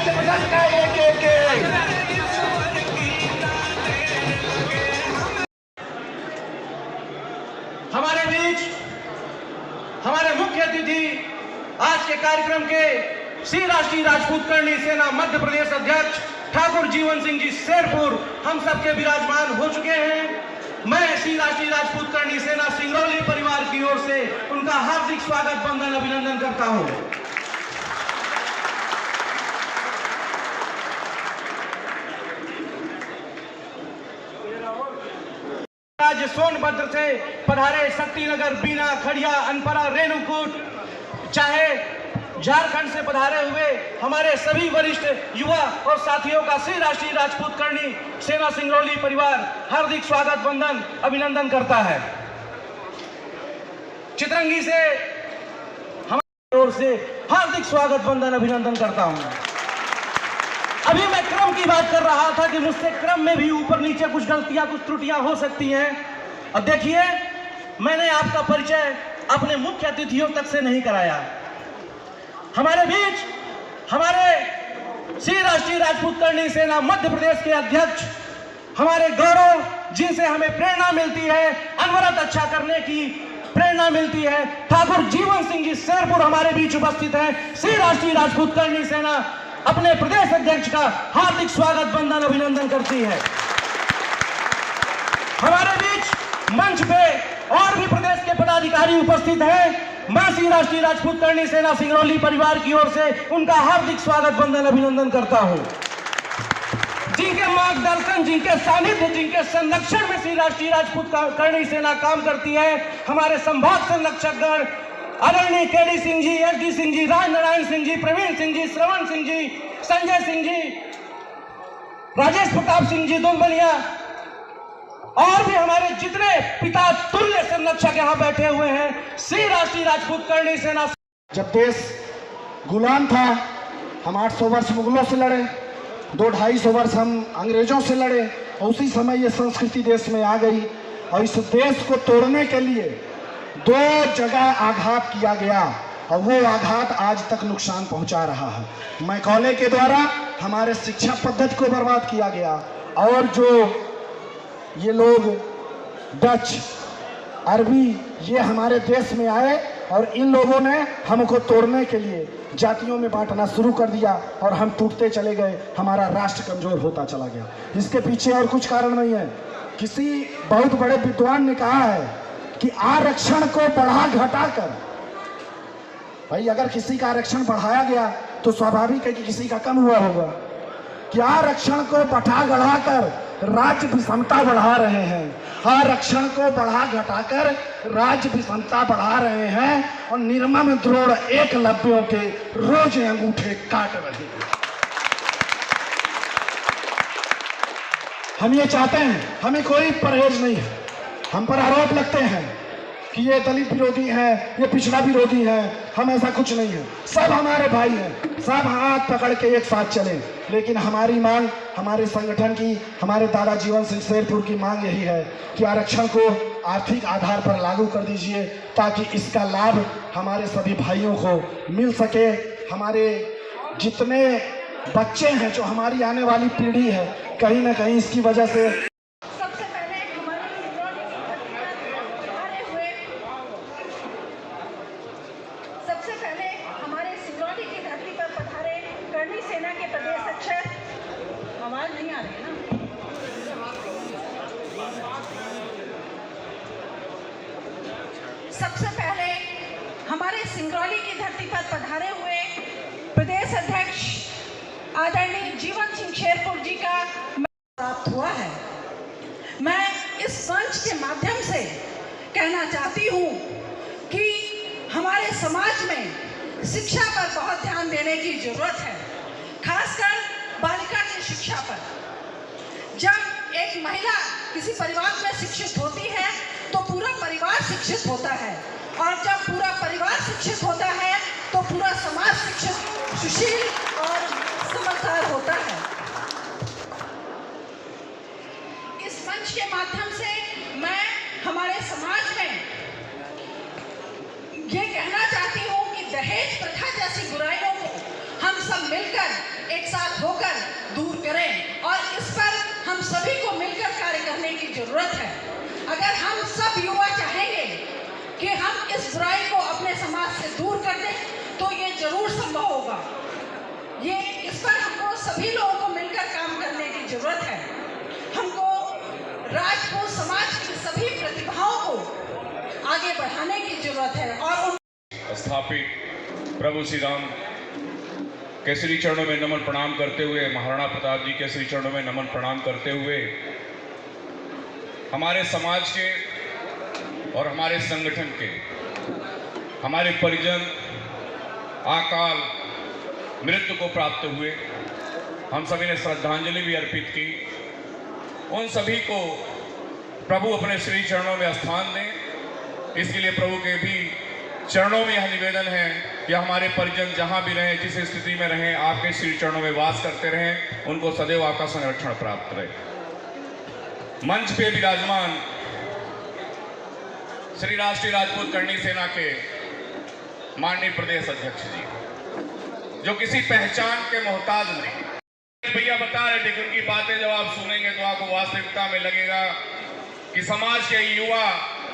पसंद का एक हमारे बीच हमारे मुख्य अतिथि आज के कार्यक्रम के श्री राष्ट्रीय राजपूत करणी सेना मध्य प्रदेश अध्यक्ष ठाकुर जीवन सिंह जी शेरपुर हम सबके विराजमान हो चुके हैं। मैं श्री राष्ट्रीय राजपूत करणी सेना सिंगरौली परिवार की ओर से उनका हार्दिक स्वागत वंदन अभिनंदन करता हूं। आज सोनभद्र से पधारे शक्तिनगर, बीना, खड़िया, अनपरा, रेणुकूट, चाहे झारखंड से पधारे हुए हमारे सभी वरिष्ठ युवा और साथियों का श्री राष्ट्रीय राजपूत करणी सेना सिंगरौली परिवार हार्दिक स्वागत वंदन अभिनंदन करता है। चितरंगी से हमारी ओर से हार्दिक स्वागत वंदन अभिनंदन करता हूं। अभी मैं क्रम की बात कर रहा था कि मुझसे क्रम में भी ऊपर नीचे कुछ गलतियां, कुछ त्रुटियां हो सकती हैं। अब देखिए, मैंने आपका परिचय अपने मुख्य अतिथियों तक से नहीं कराया। हमारे बीच हमारे श्री राष्ट्रीय राजपूत करणी सेना मध्य प्रदेश के अध्यक्ष, हमारे गौरव, जिनसे हमें प्रेरणा मिलती है, अनवरत अच्छा करने की प्रेरणा मिलती है, ठाकुर जीवन सिंह जी शेरपुर हमारे बीच उपस्थित हैं। श्री राष्ट्रीय राजपूत करणी सेना अपने प्रदेश अध्यक्ष का हार्दिक स्वागत वंदन अभिनंदन करती है। हमारे बीच मंच पे और भी प्रदेश के पदाधिकारी उपस्थित हैं। मैं श्री राष्ट्रीय राजपूत करणी सेना सिंगरौली परिवार की ओर से उनका हार्दिक स्वागत वंदन अभिनंदन करता हूं। जिनके मार्गदर्शन, जिनके सानिध्य, जिनके संरक्षण में श्री राष्ट्रीय राजपूत करणी सेना काम करती है, हमारे संभाग संरक्षकगण आदरणीय केडी सिंह जी, एसडी सिंह जी, राज नारायण सिंह जी, प्रवीण सिंह जी, श्रवण सिंह जी, संजय सिंह जी, राजेश प्रताप सिंह जी दुलबनिया और भी हमारे जितने पिता तुल्य संरक्षक यहाँ बैठे हुए हैं, श्री राष्ट्रीय राजपूत करणी सेना। जब देश गुलाम था, हम 800 वर्ष मुगलों से लड़े, 200-250 वर्ष हम अंग्रेजों से लड़े, और उसी समय ये संस्कृति देश में आ गई। और इस देश को तोड़ने के लिए 2 जगह आघात किया गया, और वो आघात आज तक नुकसान पहुंचा रहा है। मैकॉले के द्वारा हमारे शिक्षा पद्धति को बर्बाद किया गया, और जो ये लोग डच, अरबी, ये हमारे देश में आए और इन लोगों ने हमको तोड़ने के लिए जातियों में बांटना शुरू कर दिया, और हम टूटते चले गए, हमारा राष्ट्र कमजोर होता चला गया। इसके पीछे और कुछ कारण नहीं है। किसी बहुत बड़े विद्वान ने कहा है कि आरक्षण को बढ़ा घटाकर, भाई अगर किसी का आरक्षण बढ़ाया गया तो स्वाभाविक है कि किसी का कम हुआ होगा। कि आरक्षण को बढ़ा घटाकर राज्य विषमता बढ़ा रहे हैं, आरक्षण को बढ़ा घटाकर राज्य विषमता बढ़ा रहे हैं, और निर्मम द्रोण एकलव्यों के रोज अंगूठे काट रहे हैं। हम ये चाहते हैं, हमें कोई परहेज नहीं है। हम पर आरोप लगते हैं कि ये दलित विरोधी है, ये पिछड़ा विरोधी है, हम ऐसा कुछ नहीं है। सब हमारे भाई हैं, सब हाथ पकड़ के एक साथ चलें। लेकिन हमारी मांग, हमारे संगठन की, हमारे दादा जीवन सिंह शेरपुर की मांग यही है कि आरक्षण को आर्थिक आधार पर लागू कर दीजिए, ताकि इसका लाभ हमारे सभी भाइयों को मिल सके। हमारे जितने बच्चे हैं, जो हमारी आने वाली पीढ़ी है, कहीं ना कहीं इसकी वजह से सबसे पहले हमारे सिंगरौली की धरती पर पधारे हुए प्रदेश अध्यक्ष आदरणीय जीवन सिंह शेरपुर जी का प्राप्त हुआ है। मैं इस मंच के माध्यम से कहना चाहती हूँ कि हमारे समाज में शिक्षा पर बहुत ध्यान देने की जरूरत है, खासकर बालिका की शिक्षा पर। जब एक महिला किसी परिवार में शिक्षित होती है तो पूरा परिवार शिक्षित होता है, और जब पूरा परिवार शिक्षित होता है तो पूरा समाज शिक्षित, सुशील और समझदार होता है। इस मंच के माध्यम से मैं हमारे समाज में ये कहना चाहती हूँ कि दहेज प्रथा जैसी बुराइयों को हम सब मिलकर एक साथ होकर दूर करें और इस पर हम सभी को मिलकर कार्य करने की जरूरत है। अगर हम सब युवा चाहेंगे कि हम इस बुराई को अपने समाज से दूर कर दें तो ये जरूर संभव होगा। ये इस पर हमको सभी लोगों को मिलकर काम करने की जरूरत है। हमको राजपूत समाज की सभी प्रतिभाओं को आगे बढ़ाने की जरूरत है और स्थापित प्रभु श्री राम के श्री चरणों में नमन प्रणाम करते हुए, महाराणा प्रताप जी के श्री चरणों में नमन प्रणाम करते हुए हमारे समाज के और हमारे संगठन के, हमारे परिजन अकाल मृत्यु को प्राप्त हुए, हम सभी ने श्रद्धांजलि भी अर्पित की। उन सभी को प्रभु अपने श्री चरणों में स्थान दें, इसके लिए प्रभु के भी चरणों में यह निवेदन है कि हमारे परिजन जहां भी रहें, जिस स्थिति में रहें, आपके श्री चरणों में वास करते रहें, उनको सदैव आपका संरक्षण प्राप्त रहे। मंच पे विराजमान श्री राष्ट्रीय राजपूत करणी सेना के माननीय प्रदेश अध्यक्ष जी, जो किसी पहचान के मोहताज नहीं, भैया बता रहे थे कि उनकी बातें जब आप सुनेंगे तो आपको वास्तविकता में लगेगा कि समाज के युवा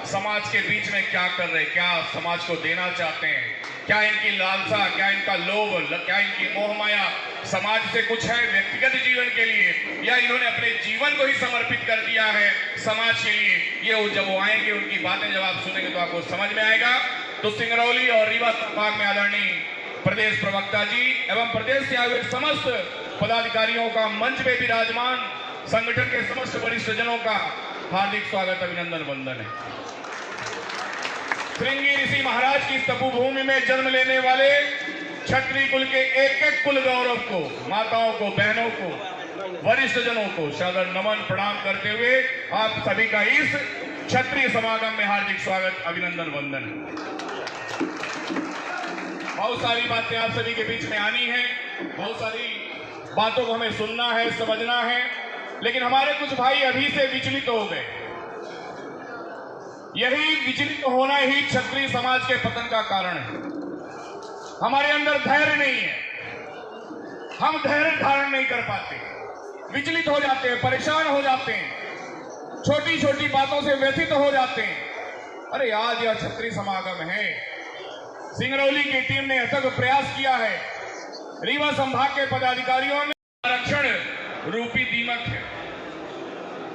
समाज के बीच में क्या कर रहे, क्या समाज को देना चाहते हैं, क्या इनकी लालसा, क्या इनका लोभ, क्या इनकी मोह माया समाज से कुछ है व्यक्तिगत जीवन के लिए, या इन्होंने अपने जीवन को ही समर्पित कर दिया है समाज के लिए। ये जब वो आएंगे, उनकी बातें जब आप सुनेंगे तो आपको समझ में आएगा। तो सिंगरौली और रीवा संभाग में आदरणीय प्रदेश प्रवक्ता जी एवं प्रदेश से आए हुए समस्त पदाधिकारियों का, मंच पे विराजमान संगठन के समस्त वरिष्ठ जनों का हार्दिक स्वागत, अभिनंदन, वंदन है। श्रृंगी ऋषि महाराज की तपोभूमि में जन्म लेने वाले क्षत्रिय कुल के एक एक कुल गौरव को, माताओं को, बहनों को, वरिष्ठ जनों को सादर नमन प्रणाम करते हुए आप सभी का इस क्षत्रिय समागम में हार्दिक स्वागत, अभिनंदन, वंदन। बहुत सारी बातें आप सभी के बीच में आनी है, बहुत सारी बातों को हमें सुनना है, समझना है, लेकिन हमारे कुछ भाई अभी से विचलित हो गए। यही विचलित होना ही क्षत्रिय समाज के पतन का कारण है। हमारे अंदर धैर्य नहीं है, हम धैर्य धारण नहीं कर पाते, विचलित हो जाते हैं, परेशान हो जाते हैं, छोटी छोटी बातों से व्यथित हो जाते हैं। अरे आज यह क्षत्रिय समागम है, सिंगरौली की टीम ने अथक प्रयास किया है, रीवा संभाग के पदाधिकारियों ने आरक्षण रूपी दीमक है,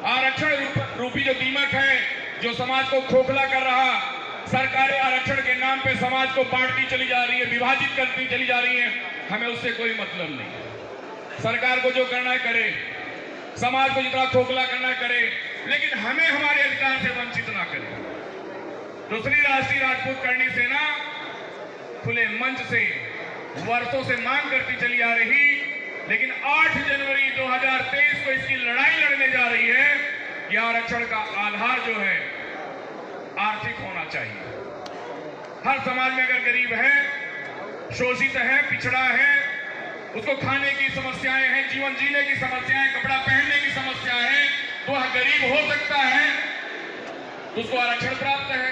आरक्षण रूपी जो दीमक है, जो समाज को खोखला कर रहा, सरकारें आरक्षण के नाम पे समाज को बांटती चली जा रही है, विभाजित करती चली जा रही है, हमें उससे कोई मतलब नहीं। सरकार को जो करना है करे, समाज को जितना खोखला करना है करे, लेकिन हमें हमारे अधिकार से वंचित ना करे। दूसरी राष्ट्रीय राजपूत करणी सेना खुले मंच से वर्षों से मांग करती चली आ रही, लेकिन 8 जनवरी 2023 को इसकी लड़ाई लड़ने जा रही है कि आरक्षण का आधार जो है आर्थिक होना चाहिए। हर समाज में अगर गरीब है, शोषित है, पिछड़ा है, उसको खाने की समस्याएं हैं, जीवन जीने की समस्याएं, कपड़ा पहनने की समस्याएं हैं, तो वह गरीब हो सकता है, तो उसको आरक्षण प्राप्त है।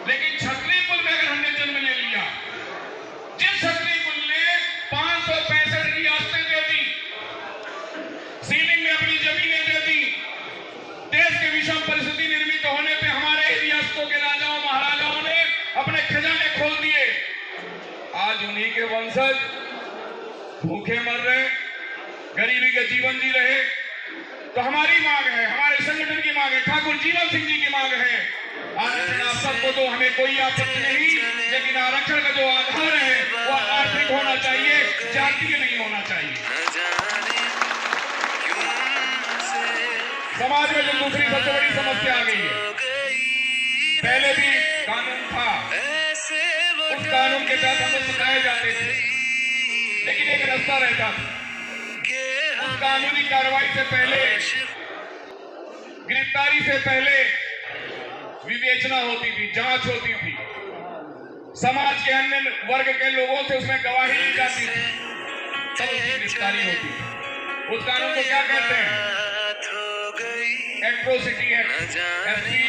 लेकिन क्षत्रिय कुल में अगर हमने जन्म ले लिया, जिस क्षत्रिय कुल ने 565 रियासतें दे दी, सीलिंग में अपनी जमीनें दे दी, देश के विषम परिस्थिति निर्मित होने पे हमारे रियासतों के राजाओं महाराजाओं ने अपने खजाने खोल दिए, आज उन्हीं के वंशज भूखे मर रहे, गरीबी के जीवन जी रहे। तो हमारी मांग है, हमारे संगठन की मांग है, ठाकुर जीवन सिंह जी की मांग है, आरक्षण आप सबको तो हमें कोई आपत्ति नहीं, लेकिन आरक्षण का जो आधार है वो आर्थिक होना चाहिए, जातीय नहीं होना चाहिए। समाज में जो दूसरी सबसे बड़ी समस्या आ गई है, पहले भी कानून था, उस कानून के तहत हमें सताए जाते थे, लेकिन एक रास्ता रहता था, उस कानूनी कार्रवाई से पहले, गिरफ्तारी से पहले विवेचना होती थी, जांच होती थी, समाज के अन्य वर्ग के लोगों से उसमें गवाही ली जाती थी, तब उसकी गिरफ्तारी होती थी। उस कानून को क्या कहते हैं? Atrocity act, SC,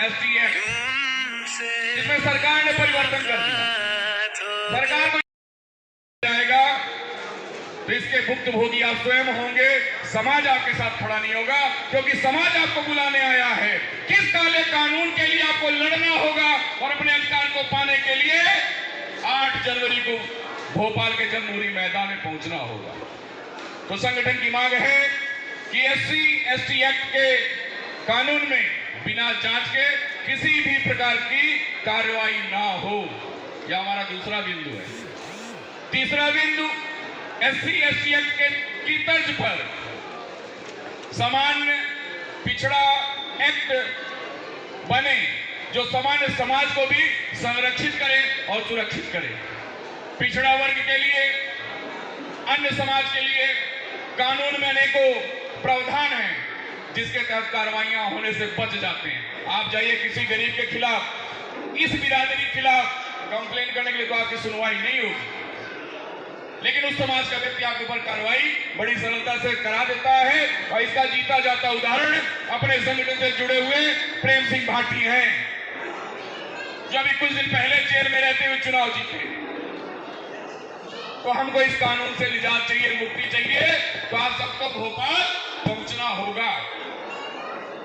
ST act, जिसमें सरकार ने परिवर्तन कर दिया। सरकार को जाएगा तो इसके भुक्तभोगी आप स्वयं होंगे। समाज आपके साथ खड़ा नहीं होगा, क्योंकि समाज आपको बुलाने आया है। किस काले कानून के लिए आपको लड़ना होगा और अपने अधिकार को पाने के लिए 8 जनवरी को भोपाल के जमहूरी मैदान में पहुंचना होगा। तो संगठन की मांग है कि SC/ST एक्ट के कानून में बिना जांच के किसी भी प्रकार की कार्रवाई ना हो। यह हमारा दूसरा बिंदु है। तीसरा बिंदु, SC/ST एक्ट की तर्ज पर सामान्य पिछड़ा एक्ट बने, जो सामान्य समाज को भी संरक्षित करे और सुरक्षित करे। पिछड़ा वर्ग के लिए, अन्य समाज के लिए कानून में अनेकों प्रावधान हैं जिसके तहत कार्रवाइयां होने से बच जाते हैं। आप जाइए किसी गरीब के खिलाफ, इस बिरादरी के खिलाफ कंप्लेन करने के लिए, तो आपकी सुनवाई नहीं होगी, लेकिन उस समाज का व्यक्ति आपके ऊपर कार्रवाई बड़ी सरलता से करा देता है। और इसका जीता जाता उदाहरण अपने संगठन से जुड़े हुए प्रेम सिंह भाटी हैं, जो अभी कुछ दिन पहले जेल में रहते हुए चुनाव जीते। तो हमको इस कानून से निजात चाहिए, मुक्ति चाहिए, तो आप सबको भोपाल पहुंचना होगा।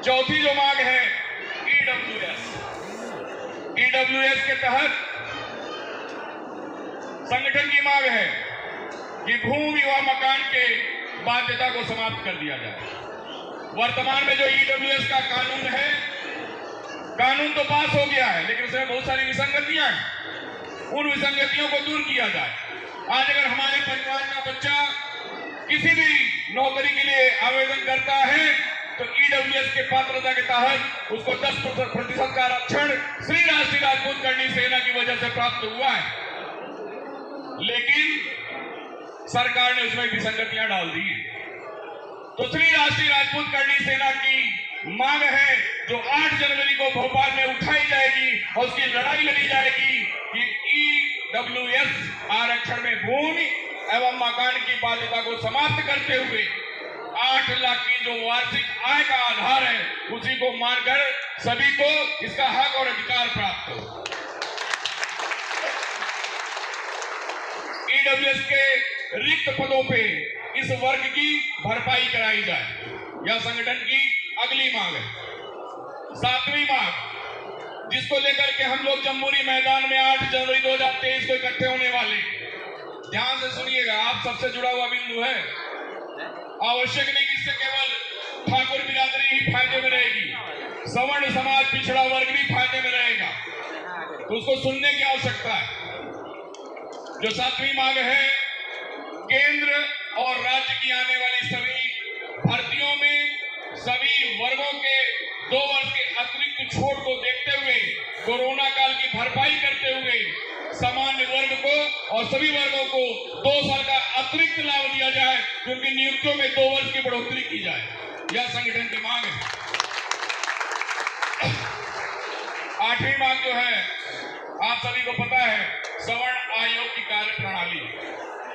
चौथी जो मांग है, EWS के तहत संगठन की मांग है कि भूमि व मकान के बाध्यता को समाप्त कर दिया जाए। वर्तमान में जो EWS का कानून है, कानून तो पास हो गया है, लेकिन उसमें बहुत सारी विसंगतियां हैं। उन विसंगतियों को दूर किया जाए। आज अगर हमारे परिवार का बच्चा किसी भी नौकरी के लिए आवेदन करता है, तो EWS के पात्रता के तहत उसको 10% का आरक्षण श्री राष्ट्रीय राजपूत करनी सेना की वजह से प्राप्त हुआ है, लेकिन सरकार ने उसमें विसंगतियां डाल दी हैं। तो श्री राष्ट्रीय राजपूत करनी सेना की मांग है, जो 8 जनवरी को भोपाल में उठाई जाएगी और उसकी लड़ाई लड़ी जाएगी कि EWS आरक्षण में भूमि एवं मकान की बाध्यता को समाप्त करते हुए 8 लाख की जो वार्षिक आय का आधार है, उसी को मानकर सभी को इसका हक और अधिकार प्राप्त हो। EWS के रिक्त पदों पे इस वर्ग की भरपाई कराई जाए, यह संगठन की अगली मांग है। 7वीं मांग, जिसको लेकर के हम लोग जमहूरी मैदान में 8 जनवरी 2023 को इकट्ठे होने वाले, ध्यान से सुनिएगा, आप सबसे जुड़ा हुआ बिंदु है। आवश्यक नहीं कि इससे केवल ठाकुर बिरादरी ही फायदे में रहेगी, सवर्ण समाज, पिछड़ा वर्ग भी फायदे में रहेगा, तो उसको सुनने की आवश्यकता है। जो 7वीं मांग है, केंद्र और राज्य की आने वाली सभी भर्तियों में सभी वर्गों के 2 वर्ष के अतिरिक्त छूट को देखते हुए, कोरोना काल की भरपाई करते हुए सामान्य वर्ग को और सभी वर्गों को 2 साल का अतिरिक्त लाभ दिया जाए, उनकी नियुक्तियों में 2 वर्ष की बढ़ोतरी की जाए, यह संगठन की मांग है। 8वीं मांग जो है, आप सभी को पता है, सवर्ण आयोग की कार्य प्रणाली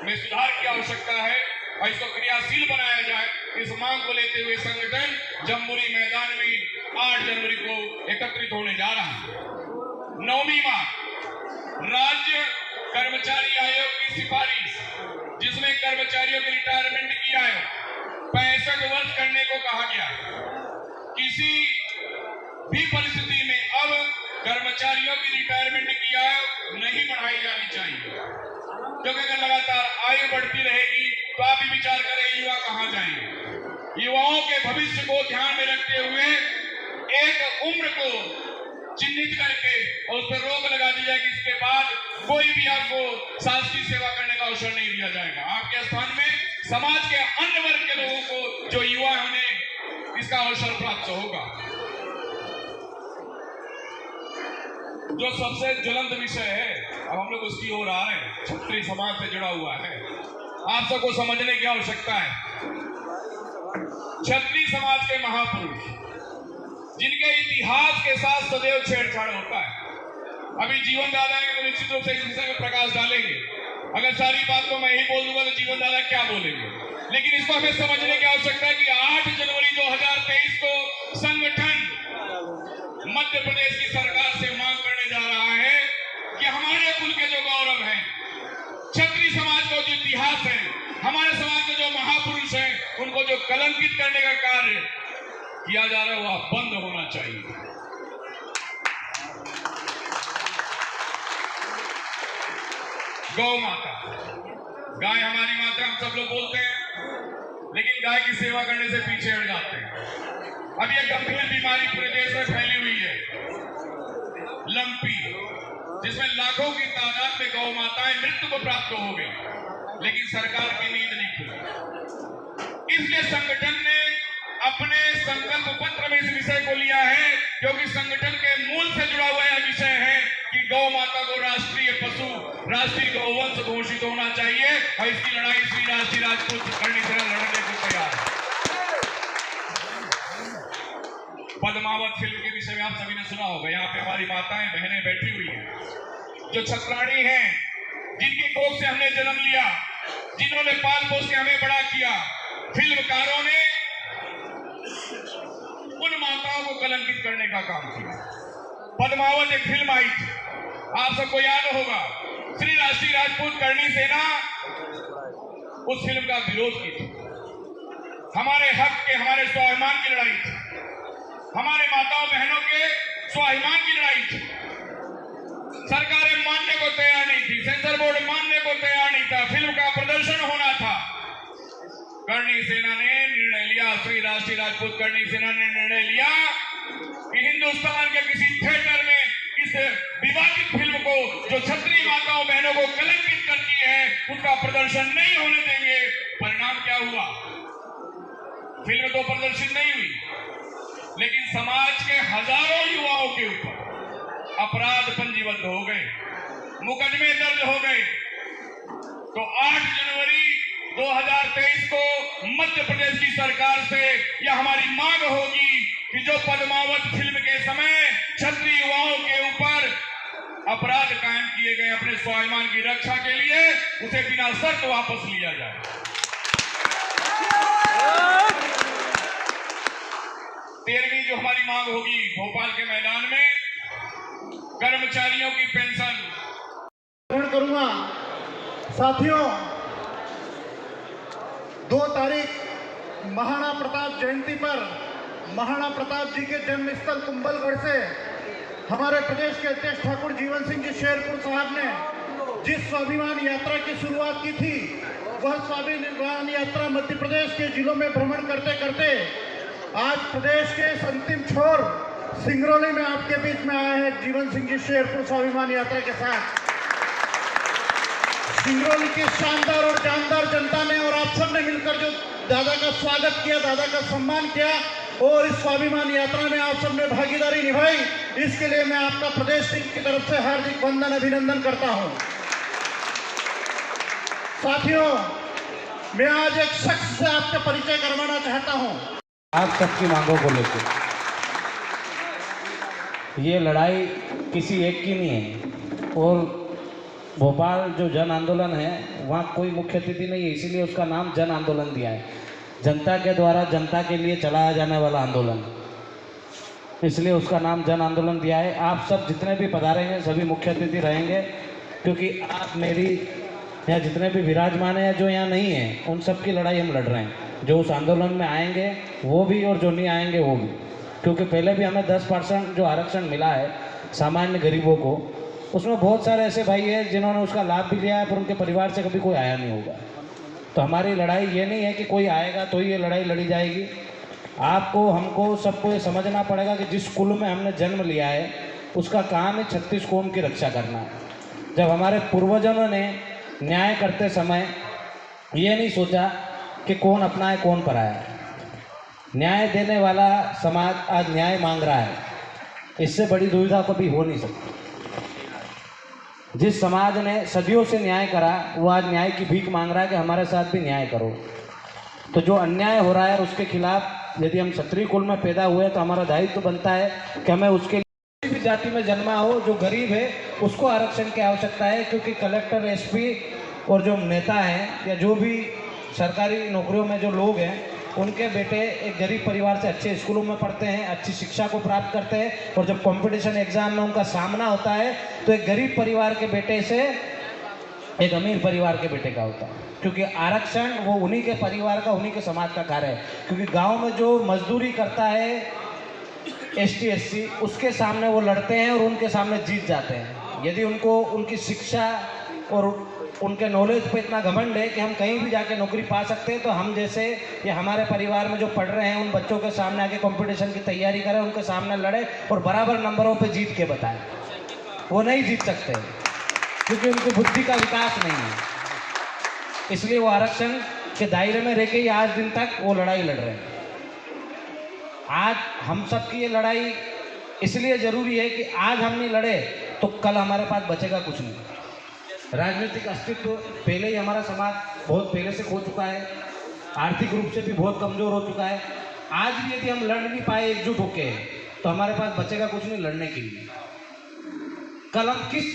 में सुधार की आवश्यकता है और इसको क्रियाशील बनाया जाए। इस मांग को लेते हुए संगठन जमहूरी मैदान में 8 जनवरी को एकत्रित होने जा रहा है। 9वीं मांग, राज्य कर्मचारी आयोग की सिफारिश, जिसमें कर्मचारियों की रिटायरमेंट की आयु 65 वर्ष करने को कहा गया है। किसी भी परिस्थिति में अब कर्मचारियों की रिटायरमेंट की आयु नहीं बढ़ाई जानी चाहिए, क्योंकि अगर लगातार आयु बढ़ती रहेगी तो आप भी विचार करें युवा कहां जाएंगे। युवाओं के भविष्य को ध्यान में रखते हुए एक उम्र को चिन्हित करके और उस पर रोक लगा दी जाएगी, इसके बाद कोई भी आपको शासकीय सेवा करने का अवसर नहीं दिया जाएगा। आपके स्थान में समाज के अन्य वर्ग के लोगों को, जो युवा है, उन्हें इसका अवसर प्राप्त होगा। जो सबसे ज्वलंत विषय है, अब हम लोग उसकी ओर आ रहे हैं, क्षत्रिय समाज से जुड़ा हुआ है, आप सबको समझने की आवश्यकता है। क्षत्रिय समाज के महापुरुष, जिनके इतिहास के साथ सदैव छेड़छाड़ होता है, अभी जीवन दादा ने तो निश्चित रूप से इस विषय में प्रकाश डालेंगे। अगर सारी बात को मैं ही बोल दूंगा तो जीवन दादा क्या बोलेंगे, लेकिन इसको हमें समझने की आवश्यकता है कि 8 जनवरी 2023 को संगठन मध्य प्रदेश की सरकार से मांग करने जा रहा है कि हमारे कुल के जो गौरव है, क्षत्रिय समाज का जो इतिहास है, हमारे जो कलंकित करने का कार्य किया जा रहा है वह बंद होना चाहिए। गौ माता, गाय हमारी माता, हम सब लोग बोलते हैं, लेकिन गाय की सेवा करने से पीछे हट जाते हैं। अब यह गंभीर बीमारी पूरे देश में फैली हुई है, लंपी, जिसमें लाखों की तादाद में गौ माताएं मृत्यु को प्राप्त हो गई, लेकिन सरकार की नींद नहीं खुली। इसलिए संगठन ने अपने संकल्प पत्र में इस विषय को लिया है, क्योंकि संगठन के मूल से जुड़ा हुआ यह विषय है कि गौ माता को राष्ट्रीय पशु, राष्ट्रीय गौवंश घोषित होना चाहिए, और इसकी लड़ाई श्री राष्ट्रीय राजपूत करनी से लड़ने को तैयार है। पद्मावत फिल्म के विषय में आप सभी ने सुना होगा। यहाँ पे हमारी माताएं बहनें बैठी हुई हैं, जो छत्राणी हैं, जिनकी कोख से हमने जन्म लिया, जिन्होंने पाल पोस के हमें बड़ा किया। फिल्मकारों ने उन माताओं को कलंकित करने का काम किया। पद्मावत एक फिल्म आई थी, आप सबको याद होगा। श्री राष्ट्रीय राजपूत करणी सेना उस फिल्म का विरोध की थी। हमारे हक के, हमारे स्वाभिमान की लड़ाई थी, हमारे माताओं बहनों के स्वाभिमान की लड़ाई थी। सरकारें मानने को तैयार नहीं थी, सेंसर बोर्ड मानने को तैयार नहीं था, फिल्म का प्रदर्शन होना था। करणी सेना ने निर्णय लिया, श्री राष्ट्रीय राजपूत करणी सेना ने निर्णय लिया कि हिंदुस्तान के किसी थिएटर में इस विवादित फिल्म को, जो क्षत्रिय माताओं बहनों को कलंकित करती है, उसका प्रदर्शन नहीं होने देंगे। परिणाम क्या हुआ? फिल्म तो प्रदर्शित नहीं हुई, लेकिन समाज के हजारों युवाओं के ऊपर अपराध पंजीबद्ध हो गए, मुकदमे दर्ज हो गए। तो 8 जनवरी 2023 को मध्य प्रदेश की सरकार से यह हमारी मांग होगी कि जो पद्मावत फिल्म के समय क्षत्रिय युवाओं के ऊपर अपराध कायम किए गए अपने स्वाभिमान की रक्षा के लिए, उसे बिना शर्त वापस लिया जाए। 13वीं जो हमारी मांग होगी, भोपाल के मैदान में कर्मचारियों की पेंशन करूंगा। साथियों, 2 तारीख महाराणा प्रताप जयंती पर महाराणा प्रताप जी के जन्म स्थल कुंभलगढ़ से हमारे प्रदेश के अध्यक्ष ठाकुर जीवन सिंह जी शेरपुर साहब ने जिस स्वाभिमान यात्रा की शुरुआत की थी, वह स्वाभिमान यात्रा मध्य प्रदेश के जिलों में भ्रमण करते करते आज प्रदेश के अंतिम छोर सिंगरौली में आपके बीच में आए हैं जीवन सिंह जी शेरपुर स्वाभिमान यात्रा के साथ। सिंगरौली की शानदार और जानदार जनता ने और आप सब ने मिलकर जो दादा का स्वागत किया, दादा का सम्मान किया और इस स्वाभिमान यात्रा में आप सब ने भागीदारी निभाई, इसके लिए मैं आपका प्रदेश की तरफ से हार्दिक वंदन अभिनंदन करता हूं। साथियों, मैं आज एक शख्स से आपका परिचय करवाना चाहता हूं। आप सबकी मांगों को लेकर ये लड़ाई किसी एक की नहीं है, और भोपाल जो जन आंदोलन है वहाँ कोई मुख्य अतिथि नहीं है, इसीलिए उसका नाम जन आंदोलन दिया है। जनता के द्वारा जनता के लिए चलाया जाने वाला आंदोलन, इसलिए उसका नाम जन आंदोलन दिया है। आप सब जितने भी पधारेंगे सभी मुख्य अतिथि रहेंगे, क्योंकि आप मेरी यहाँ जितने भी विराजमान हैं जो यहाँ नहीं हैं, उन सब की लड़ाई हम लड़ रहे हैं। जो उस आंदोलन में आएंगे वो भी और जो नहीं आएंगे वो भी, क्योंकि पहले भी हमें 10% जो आरक्षण मिला है सामान्य गरीबों को, उसमें बहुत सारे ऐसे भाई हैं जिन्होंने उसका लाभ भी लिया है, पर उनके परिवार से कभी कोई आया नहीं होगा। तो हमारी लड़ाई ये नहीं है कि कोई आएगा तो ही ये लड़ाई लड़ी जाएगी। आपको, हमको, सबको ये समझना पड़ेगा कि जिस कुल में हमने जन्म लिया है उसका काम है 36 कौम की रक्षा करना। जब हमारे पूर्वजों ने न्याय करते समय ये नहीं सोचा कि कौन अपना है कौन पराया है, न्याय देने वाला समाज आज न्याय मांग रहा है, इससे बड़ी दुविधा कभी हो नहीं सकती। जिस समाज ने सदियों से न्याय करा वो आज न्याय की भीख मांग रहा है कि हमारे साथ भी न्याय करो। तो जो अन्याय हो रहा है उसके खिलाफ यदि हम क्षत्रिय कुल में पैदा हुए तो हमारा दायित्व तो बनता है कि हमें उसके लिए भी जाति में जन्मा हो, जो गरीब है उसको आरक्षण की आवश्यकता है, क्योंकि कलेक्टर, एसपी और जो नेता हैं या जो भी सरकारी नौकरियों में जो लोग हैं उनके बेटे एक गरीब परिवार से अच्छे स्कूलों में पढ़ते हैं, अच्छी शिक्षा को प्राप्त करते हैं, और जब कंपटीशन एग्जाम में उनका सामना होता है तो एक गरीब परिवार के बेटे से एक अमीर परिवार के बेटे का होता है, क्योंकि आरक्षण वो उन्हीं के परिवार का, उन्हीं के समाज का कार्य है। क्योंकि गांव में जो मजदूरी करता है ST SC, उसके सामने वो लड़ते हैं और उनके सामने जीत जाते हैं। यदि उनको उनकी शिक्षा और उनके नॉलेज पे इतना घमंड है कि हम कहीं भी जाके नौकरी पा सकते हैं, तो हम जैसे ये हमारे परिवार में जो पढ़ रहे हैं उन बच्चों के सामने आके कंपटीशन की तैयारी करें, उनके सामने लड़े और बराबर नंबरों पे जीत के बताएं। वो नहीं जीत सकते क्योंकि उनकी बुद्धि का विकास नहीं है। इसलिए वो आरक्षण के दायरे में रह के ही आज दिन तक वो लड़ाई लड़ रहे हैं। आज हम सबकी ये लड़ाई इसलिए जरूरी है कि आज हम नहीं लड़े तो कल हमारे पास बचेगा कुछ नहीं। राजनीतिक अस्तित्व पहले ही हमारा समाज बहुत पहले से खो चुका है, आर्थिक रूप से भी बहुत कमजोर हो चुका है। आज भी यदि हम लड़ नहीं पाए एकजुट होके तो हमारे पास बचेगा कुछ नहीं लड़ने के लिए। कल हम किस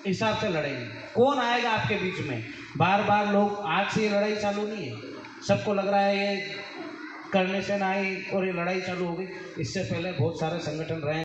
हिसाब से लड़ेंगे? कौन आएगा आपके बीच में? बार बार लोग, आज से ये लड़ाई चालू नहीं है, सबको लग रहा है ये करने से ना ही और ये लड़ाई चालू हो गई। इससे पहले बहुत सारे संगठन रहे।